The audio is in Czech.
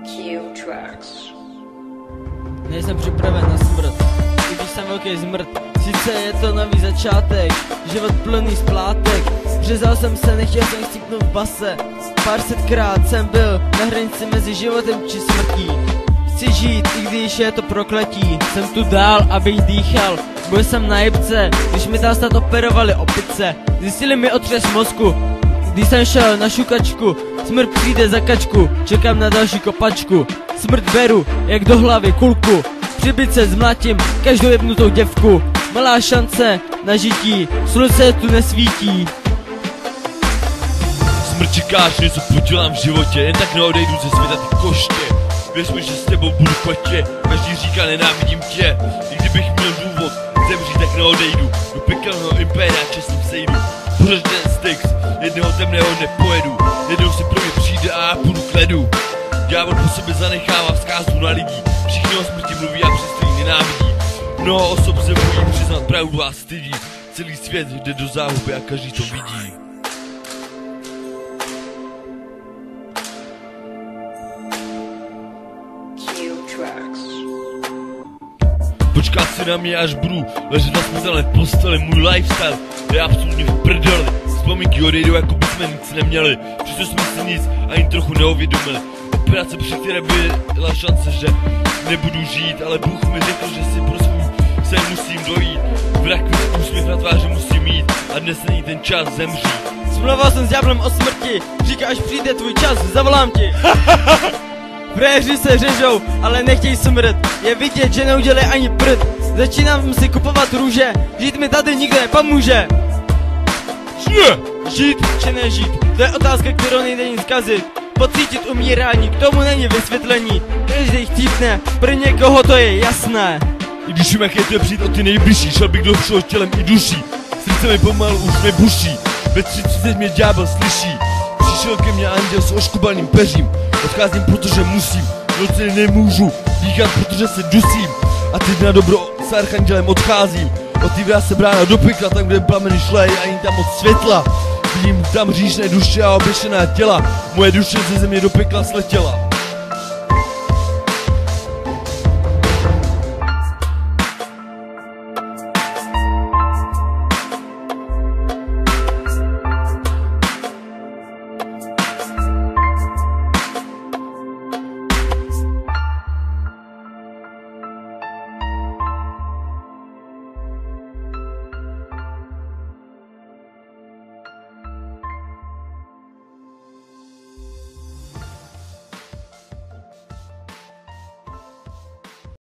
Q-Tracks. Nejsem připraven na smrt, i když jsem velký zmrt. Sice je to nový začátek, život plný splátek. Řezal jsem se, nechtěl jsem chcípnout v base. Pár setkrát jsem byl na hranici mezi životem či smrtí. Chci žít, i když je to prokletí. Jsem tu dál, abych dýchal. Byl jsem na jibce, když mi tam snad operovali opice. Zjistili mi otřes mozku, když jsem šel na šukačku. Smrt přijde za kačku, čekám na další kopačku. Smrt beru, jak do hlavy kulku. Při bice zmlatím každou jebnutou děvku. Malá šance na žití, slunce tu nesvítí. Smrt čekáš, něco podělám v životě, jen tak neodejdu ze světa ty koště. Věř mi, že s tebou budu kotě, každý říká nenávidím tě. I kdybych měl důvod zemřít, tak neodejdu. Do pekelného impéria čestným sejdu. Pořád ten Styx, jednoho temného nepojedu. Jednou si pro mě přijde a já půjdu k ledu. Ďábel po sobě zanechává vzkázu na lidí. Všichni o smrti mluví a přesto ji nenávidí. Mnoho osob se bojí přiznat pravdu a stydí. Celý svět jde do záhuby a každý to vidí. Q-Tracks. Počkat si na mě, až budu ležet na smrtelné posteli. Můj lifestyle je absolutně v prdeli. Vzpomínky odejdou, jako bychom nic neměli. Přesto jsme si nic ani trochu neuvědomili. Operace, při které byla šance, že nebudu žít, ale Bůh mi řekl, že si pro svůj sen musím dojít. V rakvi úsměv na tváři musím mít a dnes není ten čas zemřít. Smlouval jsem s ďáblem o smrti, říká, až přijde tvůj čas, zavolám ti. Fréři se řežou, ale nechtěj smrt. Je vidět, že neudělej ani prd. Začínám si kupovat růže, žít mi tady nikdo nepomůže. Žít či nežít, to je otázka, kterou nejde nic zkazit. Pocítit umírání, k tomu není vysvětlení. Každý chcípne, pro někoho to je jasné. I když vím, jak je to přijít o ty nejbližší, šel bych do všeho tělem i duší. Srdce mi pomalu už nebuší, ve 3:30 mě ďábel slyší. Přišel ke mně anděl s oškubaným peřím. Odcházím, protože musím, noci nemůžu dýchat, protože se dusím. A teď na dobro s archandělem odcházím. Otvírá se brána do pekla, tam kde plameny šlejí, ani tam moc světla. Vidím tam hříšné duše a oběšená těla. Moje duše ze země do pekla sletěla.